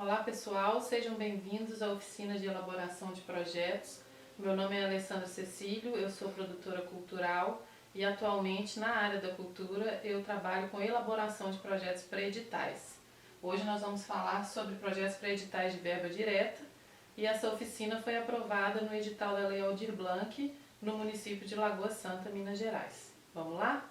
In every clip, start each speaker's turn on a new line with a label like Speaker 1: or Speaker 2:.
Speaker 1: Olá pessoal, sejam bem-vindos à oficina de elaboração de projetos. Meu nome é Alessandra Cecílio, eu sou produtora cultural e atualmente na área da cultura eu trabalho com elaboração de projetos pré-editais. Hoje nós vamos falar sobre projetos pré-editais de verba direta e essa oficina foi aprovada no edital da Lei Aldir Blanc no município de Lagoa Santa, Minas Gerais. Vamos lá?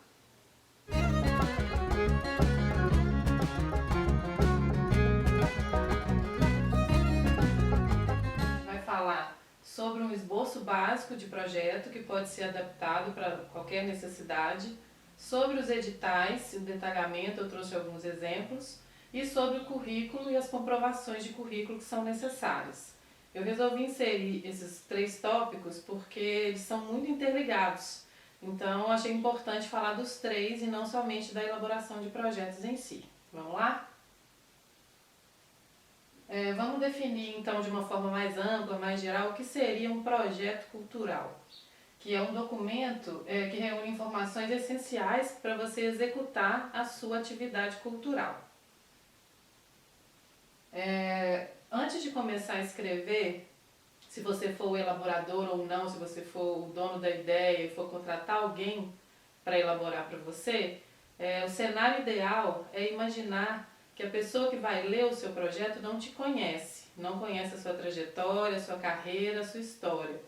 Speaker 1: Falar sobre um esboço básico de projeto que pode ser adaptado para qualquer necessidade, sobre os editais, o detalhamento, eu trouxe alguns exemplos, e sobre o currículo e as comprovações de currículo que são necessárias. Eu resolvi inserir esses três tópicos porque eles são muito interligados, então achei importante falar dos três e não somente da elaboração de projetos em si. Vamos lá? Vamos definir então de uma forma mais ampla, mais geral, o que seria um projeto cultural, que é um documento que reúne informações essenciais para você executar a sua atividade cultural. Antes de começar a escrever, se você for o elaborador ou não, se você for o dono da ideia e for contratar alguém para elaborar para você, o cenário ideal é imaginar que a pessoa que vai ler o seu projeto não te conhece, não conhece a sua trajetória, a sua carreira, a sua história.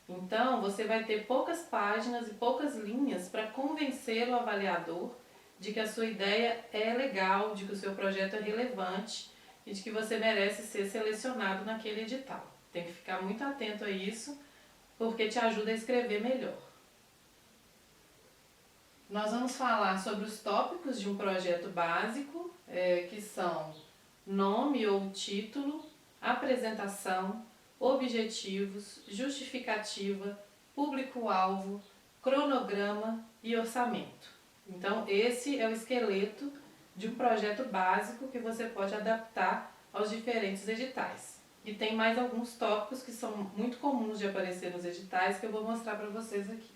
Speaker 1: Então, você vai ter poucas páginas e poucas linhas para convencer o avaliador de que a sua ideia é legal, de que o seu projeto é relevante e de que você merece ser selecionado naquele edital. Tem que ficar muito atento a isso, porque te ajuda a escrever melhor. Nós vamos falar sobre os tópicos de um projeto básico, que são nome ou título, apresentação, objetivos, justificativa, público-alvo, cronograma e orçamento. Então, esse é o esqueleto de um projeto básico que você pode adaptar aos diferentes editais. E tem mais alguns tópicos que são muito comuns de aparecer nos editais que eu vou mostrar para vocês aqui.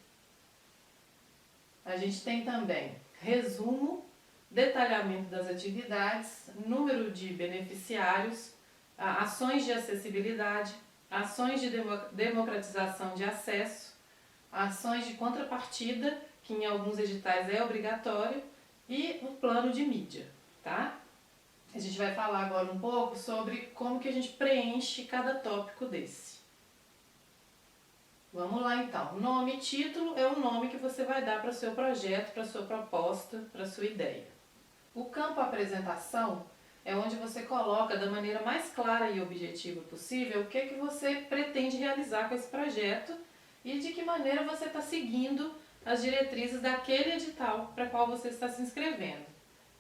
Speaker 1: A gente tem também resumo, detalhamento das atividades, número de beneficiários, ações de acessibilidade, ações de democratização de acesso, ações de contrapartida, que em alguns editais é obrigatório, e o plano de mídia, tá? A gente vai falar agora um pouco sobre como que a gente preenche cada tópico desse. Vamos lá então. Nome e título é o nome que você vai dar para o seu projeto, para a sua proposta, para a sua ideia. O campo apresentação é onde você coloca da maneira mais clara e objetiva possível o que você pretende realizar com esse projeto e de que maneira você está seguindo as diretrizes daquele edital para qual você está se inscrevendo.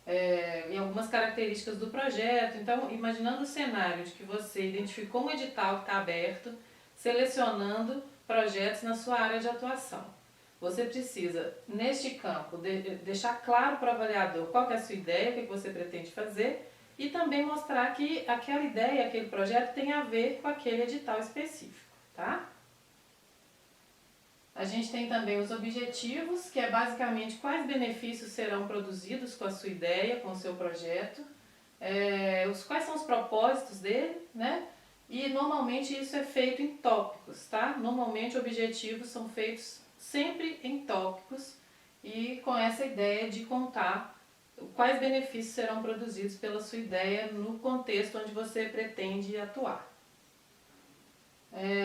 Speaker 1: E algumas características do projeto. Então, imaginando o cenário de que você identificou um edital que está aberto, selecionando projetos na sua área de atuação. Você precisa, neste campo, deixar claro para o avaliador qual que é a sua ideia, o que você pretende fazer e também mostrar que aquela ideia, aquele projeto tem a ver com aquele edital específico, tá? A gente tem também os objetivos, que é basicamente quais benefícios serão produzidos com a sua ideia, com o seu projeto, quais são os propósitos dele, né? E normalmente isso é feito em tópicos, tá? Normalmente objetivos são feitos sempre em tópicos e com essa ideia de contar quais benefícios serão produzidos pela sua ideia no contexto onde você pretende atuar.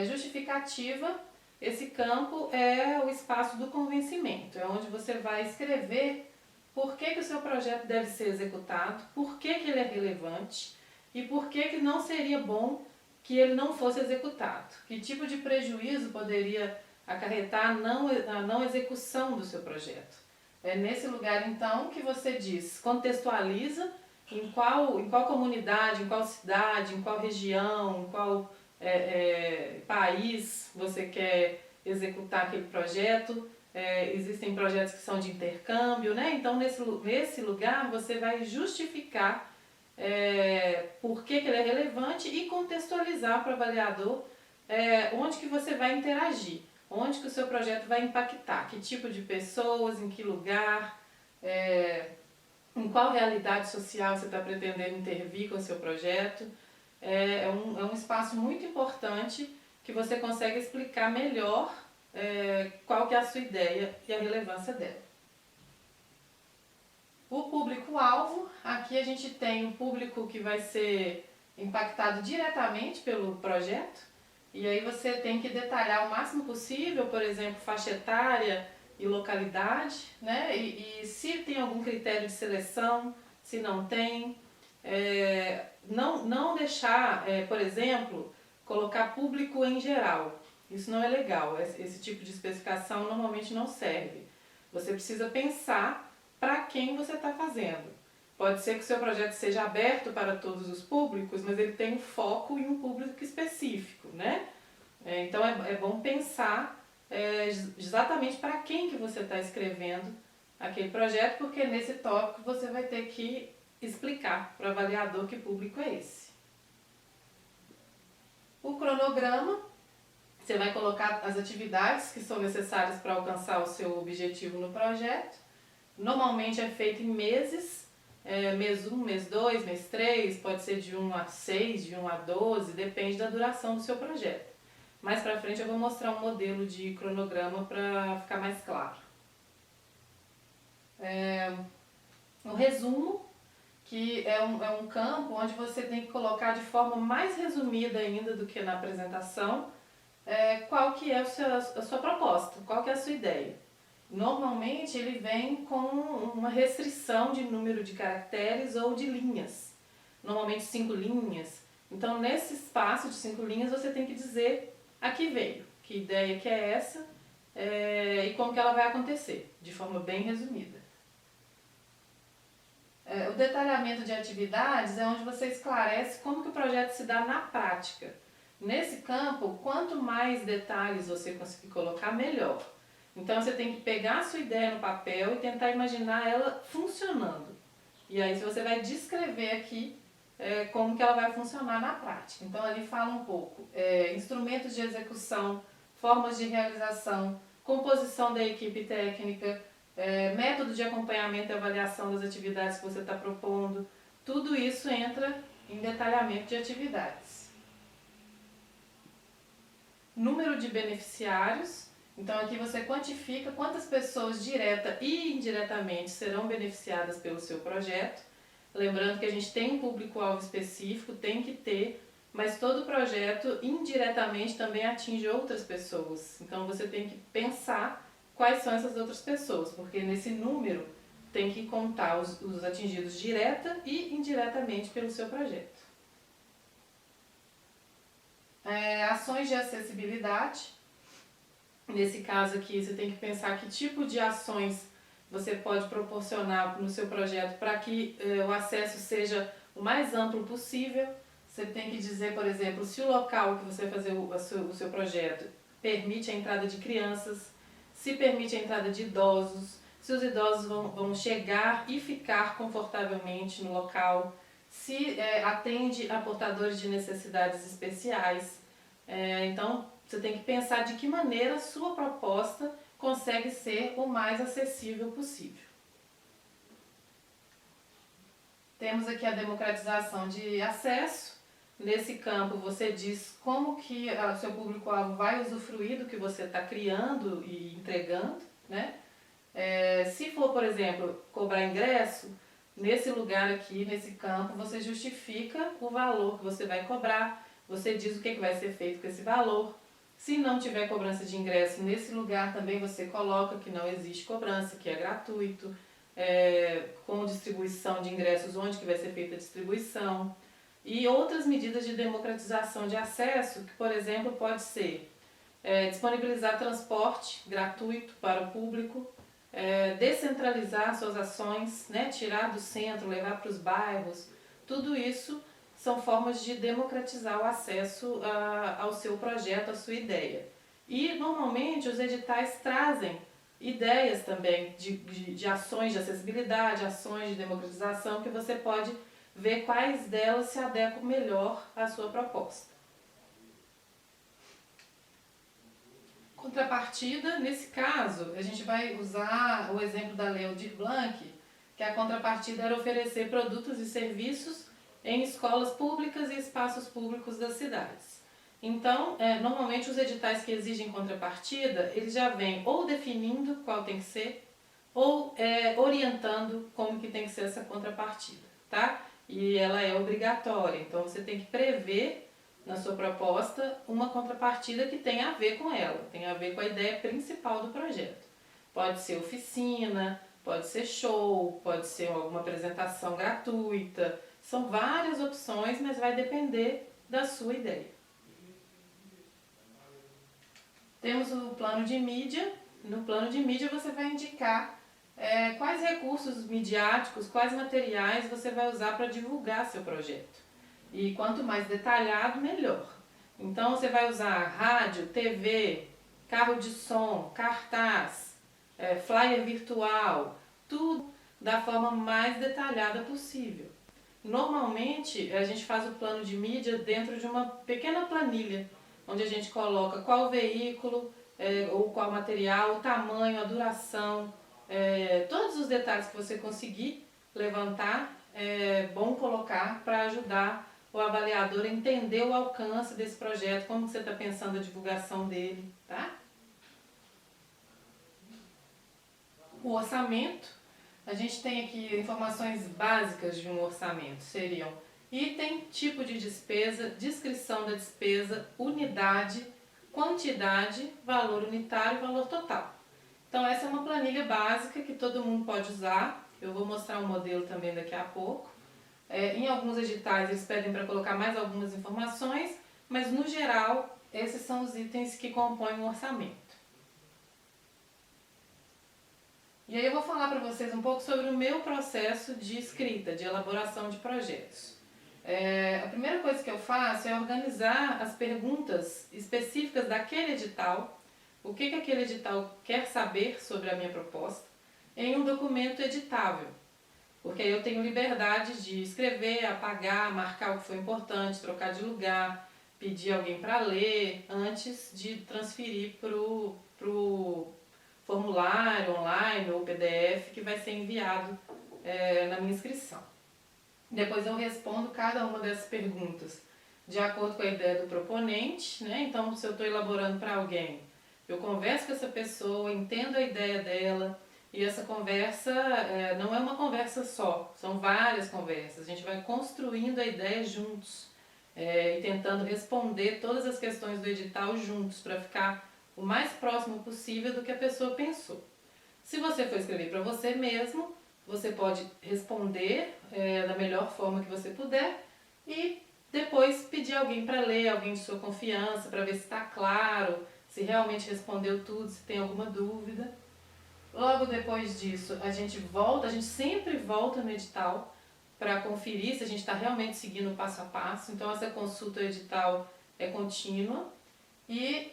Speaker 1: Justificativa, esse campo é o espaço do convencimento, é onde você vai escrever por que o seu projeto deve ser executado, por que ele é relevante e por que não seria bom que ele não fosse executado. Que tipo de prejuízo poderia acarretar a não execução do seu projeto. É nesse lugar, então, que você diz, contextualiza em qual comunidade, em qual cidade, em qual região, em qual país você quer executar aquele projeto. Existem projetos que são de intercâmbio, né? Então, nesse lugar, você vai justificar por que ele é relevante e contextualizar para o avaliador onde que você vai interagir, onde que o seu projeto vai impactar, que tipo de pessoas, em que lugar, em qual realidade social você está pretendendo intervir com o seu projeto. é um espaço muito importante que você consegue explicar melhor qual que é a sua ideia e a relevância dela. O público-alvo, aqui a gente tem o público que vai ser impactado diretamente pelo projeto, e aí você tem que detalhar o máximo possível, por exemplo, faixa etária e localidade, né? E se tem algum critério de seleção, se não tem. Não deixar, por exemplo, colocar público em geral. Isso não é legal, esse tipo de especificação normalmente não serve. Você precisa pensar para quem você está fazendo. Pode ser que o seu projeto seja aberto para todos os públicos, mas ele tem um foco em um público específico, né? Então é bom pensar exatamente para quem que você está escrevendo aquele projeto, porque nesse tópico você vai ter que explicar para o avaliador que público é esse. O cronograma, você vai colocar as atividades que são necessárias para alcançar o seu objetivo no projeto. Normalmente é feito em meses, mês 1, mês 2, mês 3, pode ser de 1 a 6, de 1 a 12, depende da duração do seu projeto. Mais pra frente eu vou mostrar um modelo de cronograma para ficar mais claro. O resumo, que é um campo onde você tem que colocar de forma mais resumida ainda do que na apresentação, qual que é a sua proposta, qual que é a sua ideia. Normalmente ele vem com uma restrição de número de caracteres ou de linhas, normalmente 5 linhas. Então nesse espaço de 5 linhas você tem que dizer a que veio, que ideia que é essa e como que ela vai acontecer, de forma bem resumida. O detalhamento de atividades é onde você esclarece como que o projeto se dá na prática. Nesse campo, quanto mais detalhes você conseguir colocar, melhor. Então você tem que pegar a sua ideia no papel e tentar imaginar ela funcionando. E aí você vai descrever aqui como que ela vai funcionar na prática. Então ali fala um pouco instrumentos de execução, formas de realização, composição da equipe técnica, método de acompanhamento e avaliação das atividades que você está propondo. Tudo isso entra em detalhamento de atividades. Número de beneficiários. Então aqui você quantifica quantas pessoas direta e indiretamente serão beneficiadas pelo seu projeto. Lembrando que a gente tem um público-alvo específico, tem que ter, mas todo projeto indiretamente também atinge outras pessoas. Então você tem que pensar quais são essas outras pessoas, porque nesse número tem que contar os atingidos direta e indiretamente pelo seu projeto. Ações de acessibilidade. Nesse caso aqui, você tem que pensar que tipo de ações você pode proporcionar no seu projeto para que o acesso seja o mais amplo possível. Você tem que dizer, por exemplo, se o local que você vai fazer o seu projeto permite a entrada de crianças, se permite a entrada de idosos, se os idosos vão chegar e ficar confortavelmente no local, se atende a portadores de necessidades especiais. Então, você tem que pensar de que maneira a sua proposta consegue ser o mais acessível possível. Temos aqui a democratização de acesso. Nesse campo você diz como que o seu público-alvo vai usufruir do que você está criando e entregando, né? Se for, por exemplo, cobrar ingresso, nesse lugar aqui, nesse campo, você justifica o valor que você vai cobrar, você diz o que vai ser feito com esse valor. Se não tiver cobrança de ingresso, nesse lugar também você coloca que não existe cobrança, que é gratuito, com distribuição de ingressos, onde que vai ser feita a distribuição. E outras medidas de democratização de acesso, que por exemplo pode ser disponibilizar transporte gratuito para o público, descentralizar suas ações, né, tirar do centro, levar para os bairros, tudo isso são formas de democratizar o acesso ao seu projeto, à sua ideia. E normalmente os editais trazem ideias também de ações de acessibilidade, ações de democratização, que você pode ver quais delas se adequam melhor à sua proposta. Contrapartida, nesse caso, a gente vai usar o exemplo da Lei Aldir Blanc, que a contrapartida era oferecer produtos e serviços em escolas públicas e espaços públicos das cidades. Então, normalmente os editais que exigem contrapartida, eles já vêm ou definindo qual tem que ser, ou orientando como que tem que ser essa contrapartida, tá? E ela é obrigatória, então você tem que prever na sua proposta uma contrapartida que tenha a ver com ela, tenha a ver com a ideia principal do projeto. Pode ser oficina, pode ser show, pode ser alguma apresentação gratuita, são várias opções, mas vai depender da sua ideia. Temos o plano de mídia. No plano de mídia você vai indicar quais recursos midiáticos, quais materiais você vai usar para divulgar seu projeto. E quanto mais detalhado, melhor. Então você vai usar rádio, TV, carro de som, cartaz, flyer virtual, tudo da forma mais detalhada possível. Normalmente a gente faz o plano de mídia dentro de uma pequena planilha, onde a gente coloca qual veículo, ou qual material, o tamanho, a duração, todos os detalhes que você conseguir levantar, é bom colocar para ajudar o avaliador a entender o alcance desse projeto, como você está pensando a divulgação dele, tá? O orçamento, a gente tem aqui informações básicas de um orçamento, seriam item, tipo de despesa, descrição da despesa, unidade, quantidade, valor unitário e valor total. Então essa é uma planilha básica que todo mundo pode usar, eu vou mostrar um modelo também daqui a pouco. Em alguns editais eles pedem para colocar mais algumas informações, mas no geral esses são os itens que compõem o orçamento. E aí eu vou falar para vocês um pouco sobre o meu processo de escrita, de elaboração de projetos. A primeira coisa que eu faço é organizar as perguntas específicas daquele edital, o que aquele edital quer saber sobre a minha proposta, em um documento editável. Porque aí eu tenho liberdade de escrever, apagar, marcar o que foi importante, trocar de lugar, pedir alguém para ler, antes de transferir para o formulário online ou PDF que vai ser enviado na minha inscrição. Depois eu respondo cada uma dessas perguntas de acordo com a ideia do proponente, né? Então, se eu estou elaborando para alguém, eu converso com essa pessoa, entendo a ideia dela, e essa conversa não é uma conversa só, são várias conversas. A gente vai construindo a ideia juntos e tentando responder todas as questões do edital juntos, para ficar o mais próximo possível do que a pessoa pensou. Se você for escrever para você mesmo, você pode responder da melhor forma que você puder e depois pedir alguém para ler, alguém de sua confiança, para ver se está claro, se realmente respondeu tudo, se tem alguma dúvida. Logo depois disso, a gente sempre volta no edital para conferir se a gente está realmente seguindo o passo a passo. Então essa consulta ao edital é contínua e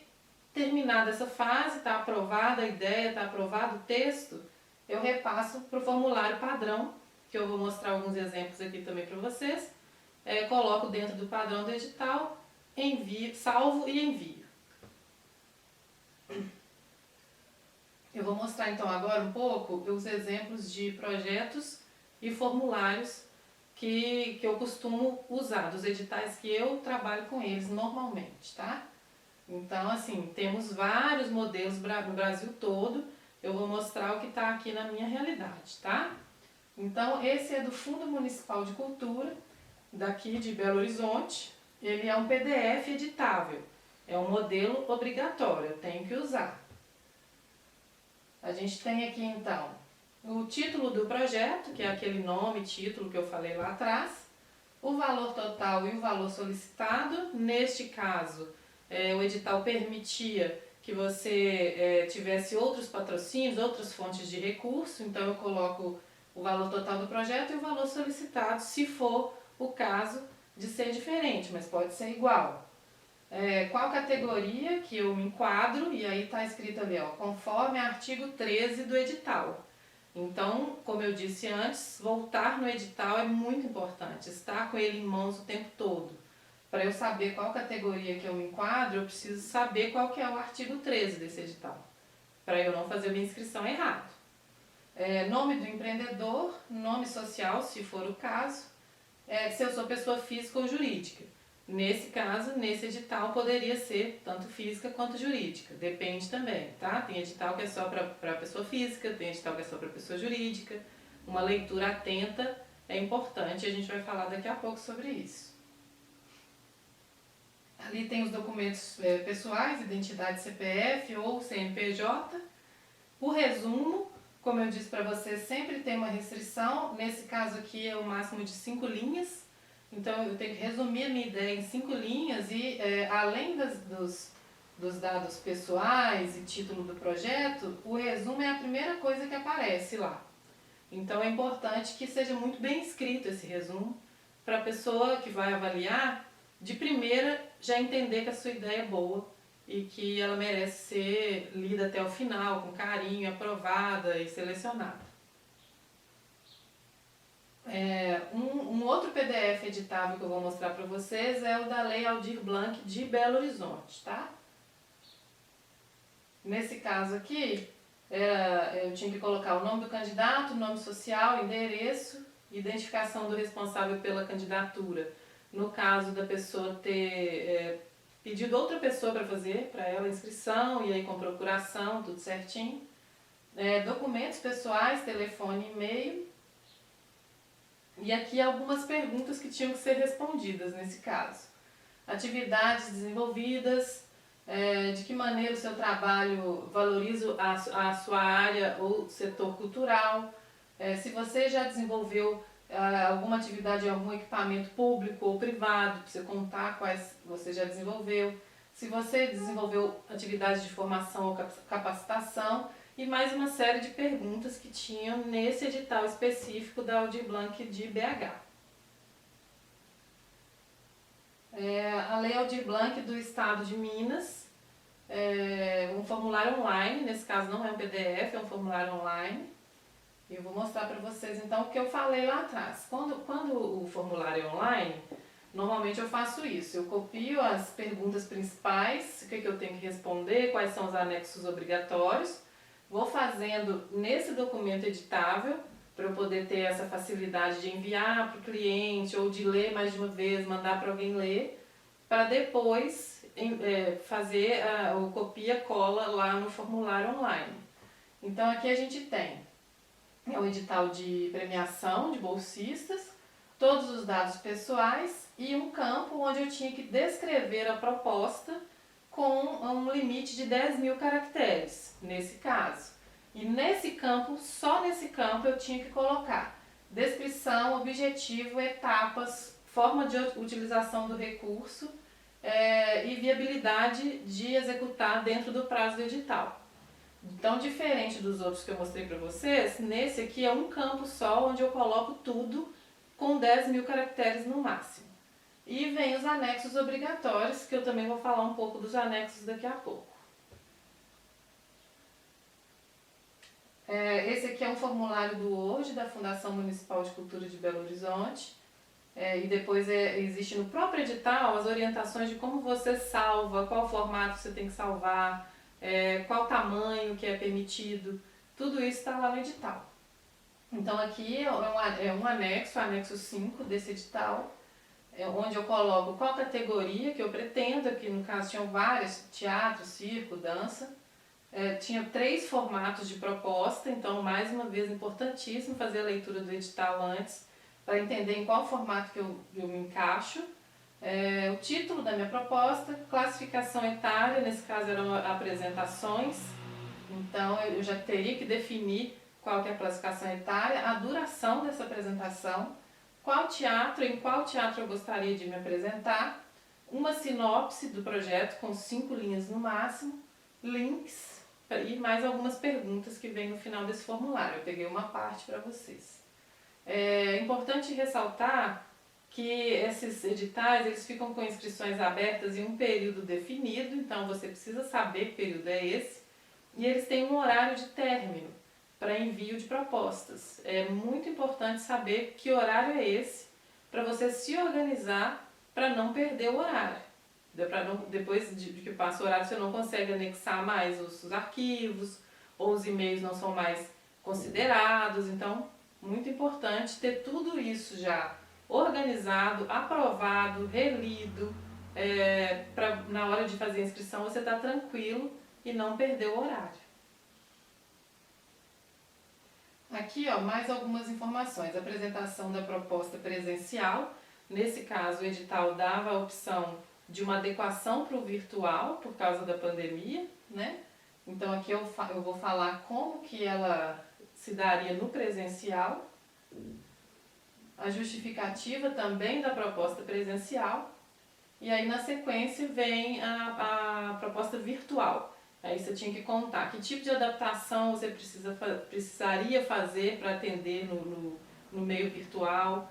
Speaker 1: terminada essa fase, está aprovada a ideia, está aprovado o texto, eu repasso para o formulário padrão, que eu vou mostrar alguns exemplos aqui também para vocês. Coloco dentro do padrão do edital, envio, salvo e envio. Eu vou mostrar então agora um pouco os exemplos de projetos e formulários que eu costumo usar, dos editais que eu trabalho com eles normalmente, tá? Então, assim, temos vários modelos no Brasil todo. Eu vou mostrar o que está aqui na minha realidade, tá? Então, esse é do Fundo Municipal de Cultura, daqui de Belo Horizonte. Ele é um PDF editável. É um modelo obrigatório, eu tenho que usar. A gente tem aqui, então, o título do projeto, que é aquele nome, título que eu falei lá atrás. O valor total e o valor solicitado. Neste caso, o edital permitia que você tivesse outros patrocínios, outras fontes de recurso, então eu coloco o valor total do projeto e o valor solicitado, se for o caso de ser diferente, mas pode ser igual. Qual categoria que eu me enquadro, e aí está escrito ali, ó, conforme artigo 13 do edital. Então, como eu disse antes, voltar no edital é muito importante, estar com ele em mãos o tempo todo. Para eu saber qual categoria que eu me enquadro, eu preciso saber qual que é o artigo 13 desse edital, para eu não fazer minha inscrição errado. Nome do empreendedor, nome social, se for o caso, se eu sou pessoa física ou jurídica. Nesse caso, nesse edital, poderia ser tanto física quanto jurídica, depende também, tá? Tem edital que é só para pessoa física, tem edital que é só para pessoa jurídica. Uma leitura atenta é importante, a gente vai falar daqui a pouco sobre isso. Ali tem os documentos pessoais, identidade CPF ou CNPJ. O resumo, como eu disse para você, sempre tem uma restrição. Nesse caso aqui é o máximo de 5 linhas. Então eu tenho que resumir a minha ideia em 5 linhas e além dos dados pessoais e título do projeto, o resumo é a primeira coisa que aparece lá. Então é importante que seja muito bem escrito esse resumo para a pessoa que vai avaliar, de primeira, já entender que a sua ideia é boa e que ela merece ser lida até o final, com carinho, aprovada e selecionada. Um outro PDF editável que eu vou mostrar para vocês é o da Lei Aldir Blanc de Belo Horizonte, tá? Nesse caso aqui, eu tinha que colocar o nome do candidato, nome social, endereço, identificação do responsável pela candidatura. No caso da pessoa ter pedido outra pessoa para fazer para ela a inscrição e aí com procuração, tudo certinho. Documentos pessoais, telefone e e-mail. E aqui algumas perguntas que tinham que ser respondidas nesse caso. Atividades desenvolvidas, de que maneira o seu trabalho valoriza a sua área ou setor cultural, se você já desenvolveu alguma atividade em algum equipamento público ou privado, para você contar quais você já desenvolveu, se você desenvolveu atividades de formação ou capacitação, e mais uma série de perguntas que tinham nesse edital específico da Aldir Blanc de BH. A Lei Aldir Blanc do Estado de Minas, um formulário online, nesse caso não é um PDF, é um formulário online. Eu vou mostrar para vocês então o que eu falei lá atrás. Quando o formulário é online, normalmente eu faço isso, eu copio as perguntas principais, o que eu tenho que responder, quais são os anexos obrigatórios, vou fazendo nesse documento editável, para eu poder ter essa facilidade de enviar para o cliente ou de ler mais de uma vez, mandar para alguém ler, para depois fazer o copia-cola lá no formulário online. Então aqui a gente tem o edital de premiação de bolsistas, todos os dados pessoais e um campo onde eu tinha que descrever a proposta com um limite de 10.000 caracteres, nesse caso. E nesse campo, só nesse campo eu tinha que colocar descrição, objetivo, etapas, forma de utilização do recurso e viabilidade de executar dentro do prazo do edital. Então, diferente dos outros que eu mostrei para vocês, nesse aqui é um campo só onde eu coloco tudo com 10.000 caracteres no máximo. E vem os anexos obrigatórios, que eu também vou falar um pouco dos anexos daqui a pouco. Esse aqui é um formulário do Word, da Fundação Municipal de Cultura de Belo Horizonte. E depois existe no próprio edital as orientações de como você salva, qual formato você tem que salvar, qual tamanho que é permitido, tudo isso está lá no edital. Então aqui é um anexo, o anexo 5 desse edital, onde eu coloco qual categoria que eu pretendo, aqui no caso tinham várias, teatro, circo, dança, tinha 3 formatos de proposta, então mais uma vez importantíssimo fazer a leitura do edital antes, para entender em qual formato que eu me encaixo, o título da minha proposta, classificação etária, nesse caso eram apresentações, então eu já teria que definir qual que é a classificação etária, a duração dessa apresentação, em qual teatro eu gostaria de me apresentar, uma sinopse do projeto com 5 linhas no máximo, links e mais algumas perguntas que vem no final desse formulário. Eu peguei uma parte para vocês. É importante ressaltar que esses editais eles ficam com inscrições abertas em um período definido, então você precisa saber que período é esse, e eles têm um horário de término para envio de propostas. É muito importante saber que horário é esse, para você se organizar para não perder o horário. Depois de que passa o horário, você não consegue anexar mais os arquivos, ou os e-mails não são mais considerados. Então, muito importante ter tudo isso já organizado, aprovado, relido, na hora de fazer a inscrição você está tranquilo e não perder o horário. Aqui, ó, mais algumas informações. Apresentação da proposta presencial. Nesse caso, o edital dava a opção de uma adequação para o virtual, por causa da pandemia, né? Então, aqui eu vou falar como que ela se daria no presencial. A justificativa também da proposta presencial. E aí, na sequência, vem a proposta virtual. Aí você tinha que contar que tipo de adaptação você precisaria fazer para atender no meio virtual,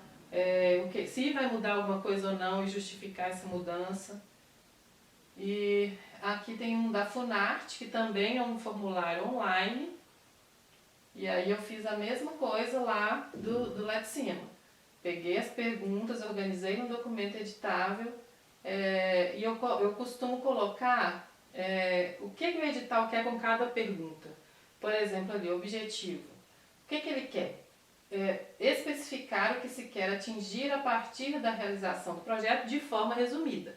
Speaker 1: se vai mudar alguma coisa ou não e justificar essa mudança. E aqui tem um da Funarte, que também é um formulário online. E aí eu fiz a mesma coisa lá do lá de cima. Peguei as perguntas, organizei no documento editável, e eu costumo colocar o que o edital quer com cada pergunta. Por exemplo, ali, objetivo. O que ele quer? Especificar o que se quer atingir a partir da realização do projeto de forma resumida.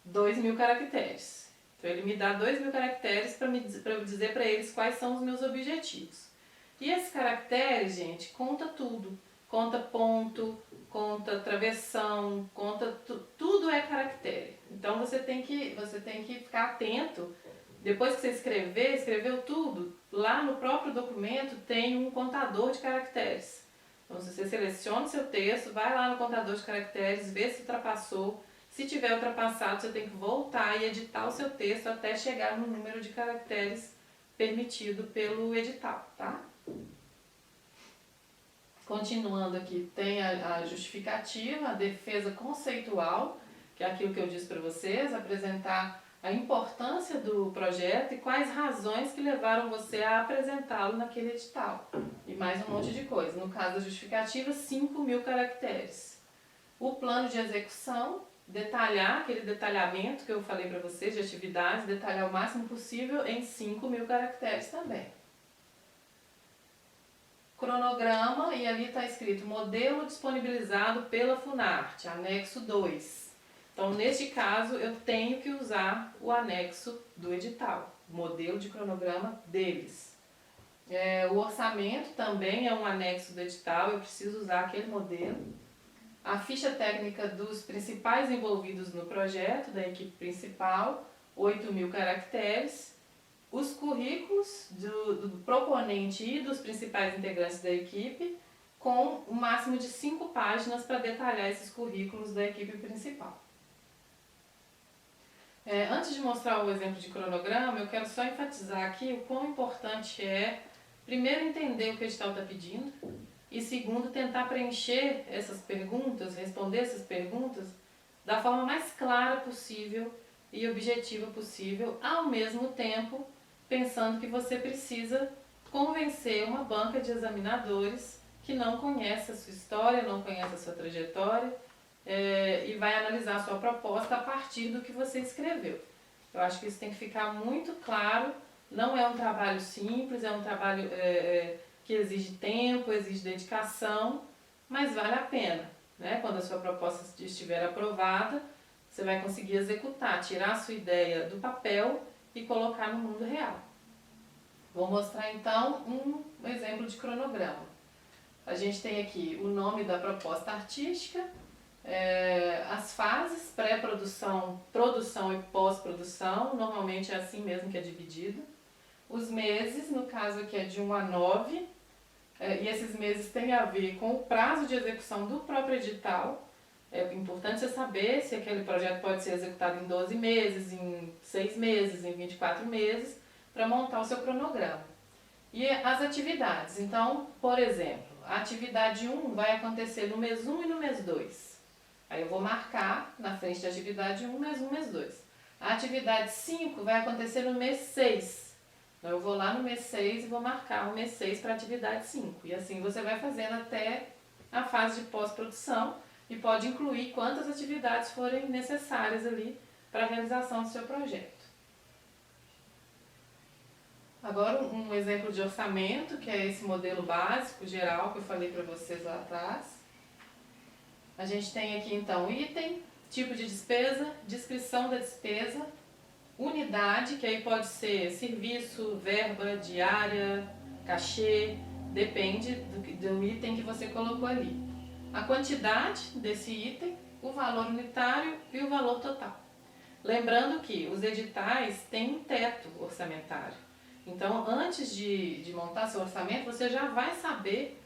Speaker 1: 2.000 caracteres. Então ele me dá 2.000 caracteres para eu dizer para eles quais são os meus objetivos. E esses caracteres, gente, conta tudo. Conta ponto, conta travessão, conta tudo é caractere. Então você tem que ficar atento. Depois que você escreveu tudo, lá no próprio documento tem um contador de caracteres. Então você seleciona o seu texto, vai lá no contador de caracteres, vê se ultrapassou. Se tiver ultrapassado, você tem que voltar e editar o seu texto até chegar no número de caracteres permitido pelo edital, tá? Continuando aqui, tem a justificativa, a defesa conceitual, que é aquilo que eu disse para vocês, apresentar a importância do projeto e quais razões que levaram você a apresentá-lo naquele edital. E mais um monte de coisa. No caso da justificativa, 5.000 caracteres. O plano de execução, detalhar aquele detalhamento que eu falei para vocês, de atividades, detalhar o máximo possível em 5.000 caracteres também. Cronograma, e ali está escrito modelo disponibilizado pela Funarte, anexo 2. Então, neste caso, eu tenho que usar o anexo do edital, o modelo de cronograma deles. O orçamento também é um anexo do edital, eu preciso usar aquele modelo. A ficha técnica dos principais envolvidos no projeto, da equipe principal, 8.000 caracteres. Os currículos do proponente e dos principais integrantes da equipe, com um máximo de 5 páginas para detalhar esses currículos da equipe principal. Antes de mostrar o exemplo de cronograma, eu quero só enfatizar aqui o quão importante é, primeiro, entender o que o edital está pedindo, e segundo, tentar preencher essas perguntas, responder essas perguntas, da forma mais clara possível e objetiva possível, ao mesmo tempo pensando que você precisa convencer uma banca de examinadores que não conhece a sua história, não conhece a sua trajetória e vai analisar a sua proposta a partir do que você escreveu. Eu acho que isso tem que ficar muito claro, não é um trabalho simples, é um trabalho que exige tempo, exige dedicação, mas vale a pena, né? Quando a sua proposta estiver aprovada, você vai conseguir executar, tirar a sua ideia do papel e colocar no mundo real. Vou mostrar então um exemplo de cronograma. A gente tem aqui o nome da proposta artística, as fases, pré-produção, produção e pós-produção, normalmente é assim mesmo que é dividido. Os meses, no caso aqui é de 1 a 9, e esses meses têm a ver com o prazo de execução do próprio edital. É importante você saber se aquele projeto pode ser executado em 12 meses, em 6 meses, em 24 meses, para montar o seu cronograma. E as atividades. Então, por exemplo, a atividade 1 vai acontecer no mês 1 e no mês 2. Aí eu vou marcar na frente da atividade 1, mês 1, mês 2. A atividade 5 vai acontecer no mês 6. Então eu vou lá no mês 6 e vou marcar o mês 6 para a atividade 5. E assim você vai fazendo até a fase de pós-produção, e pode incluir quantas atividades forem necessárias ali para a realização do seu projeto. Agora um exemplo de orçamento, que é esse modelo básico, geral, que eu falei para vocês lá atrás. A gente tem aqui então item, tipo de despesa, descrição da despesa, unidade, que aí pode ser serviço, verba, diária, cachê, depende do item que você colocou ali. A quantidade desse item, o valor unitário e o valor total. Lembrando que os editais têm um teto orçamentário. Então, antes de montar seu orçamento, você já vai saber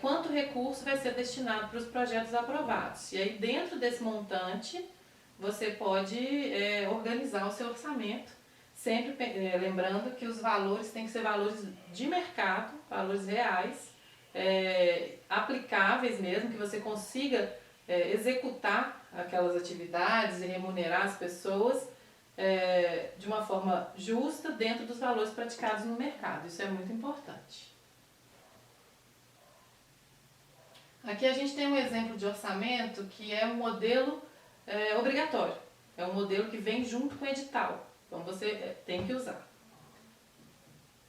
Speaker 1: quanto recurso vai ser destinado para os projetos aprovados. E aí, dentro desse montante, você pode organizar o seu orçamento, sempre lembrando que os valores têm que ser valores de mercado, valores reais, aplicáveis mesmo, que você consiga executar aquelas atividades e remunerar as pessoas de uma forma justa dentro dos valores praticados no mercado. Isso é muito importante. Aqui a gente tem um exemplo de orçamento que é um modelo obrigatório. É um modelo que vem junto com o edital. Então você tem que usar.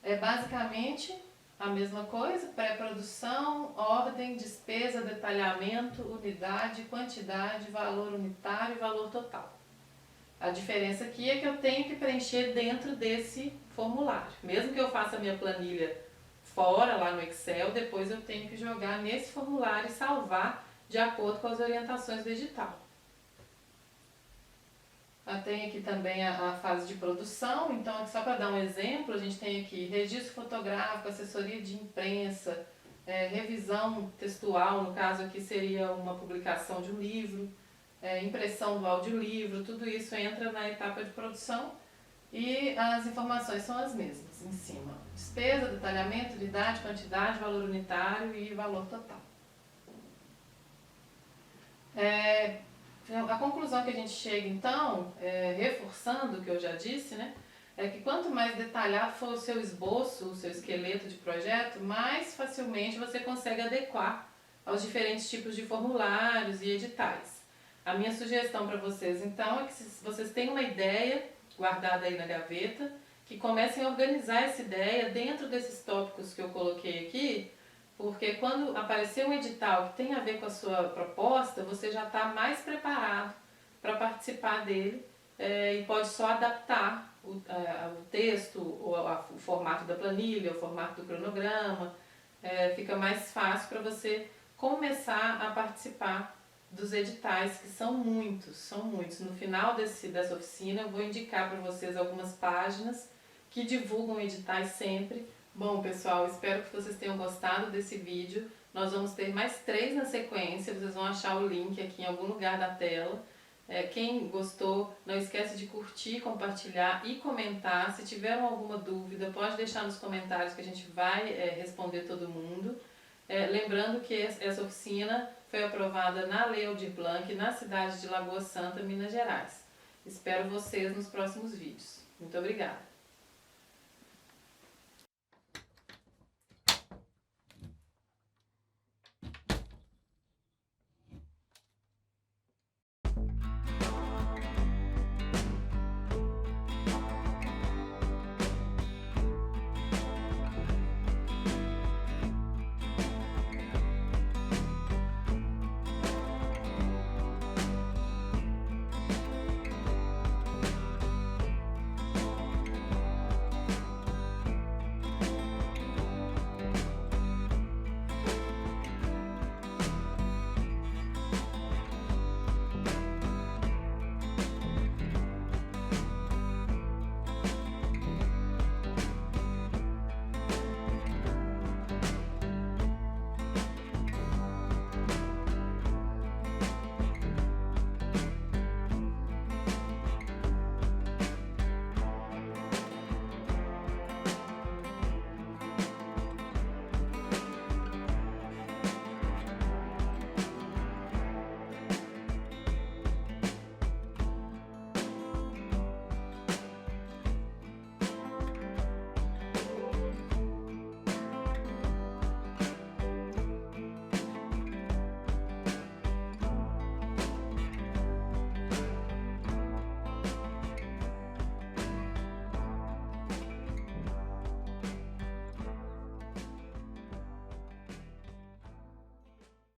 Speaker 1: É basicamente a mesma coisa: pré-produção, ordem, despesa, detalhamento, unidade, quantidade, valor unitário e valor total. A diferença aqui é que eu tenho que preencher dentro desse formulário. Mesmo que eu faça a minha planilha fora, lá no Excel, depois eu tenho que jogar nesse formulário e salvar de acordo com as orientações do edital. Eu tenho aqui também a fase de produção. Então, só para dar um exemplo, a gente tem aqui registro fotográfico, assessoria de imprensa, revisão textual, no caso aqui seria uma publicação de um livro, impressão do audiolivro, tudo isso entra na etapa de produção e as informações são as mesmas em cima. Despesa, detalhamento, unidade, quantidade, valor unitário e valor total. A conclusão que a gente chega então, reforçando o que eu já disse, né, é que quanto mais detalhado for o seu esboço, o seu esqueleto de projeto, mais facilmente você consegue adequar aos diferentes tipos de formulários e editais. A minha sugestão para vocês então é que vocês tenham uma ideia guardada aí na gaveta, que comecem a organizar essa ideia dentro desses tópicos que eu coloquei aqui, porque quando aparecer um edital que tem a ver com a sua proposta, você já está mais preparado para participar dele e pode só adaptar o texto, o formato da planilha, o formato do cronograma. Fica mais fácil para você começar a participar dos editais, que são muitos, são muitos. No final dessa oficina eu vou indicar para vocês algumas páginas que divulgam editais sempre. Bom, pessoal, espero que vocês tenham gostado desse vídeo. Nós vamos ter mais 3 na sequência, vocês vão achar o link aqui em algum lugar da tela. Quem gostou, não esquece de curtir, compartilhar e comentar. Se tiveram alguma dúvida, pode deixar nos comentários que a gente vai responder todo mundo. Lembrando que essa oficina foi aprovada na Lei Aldir Blanc, na cidade de Lagoa Santa, Minas Gerais. Espero vocês nos próximos vídeos. Muito obrigada!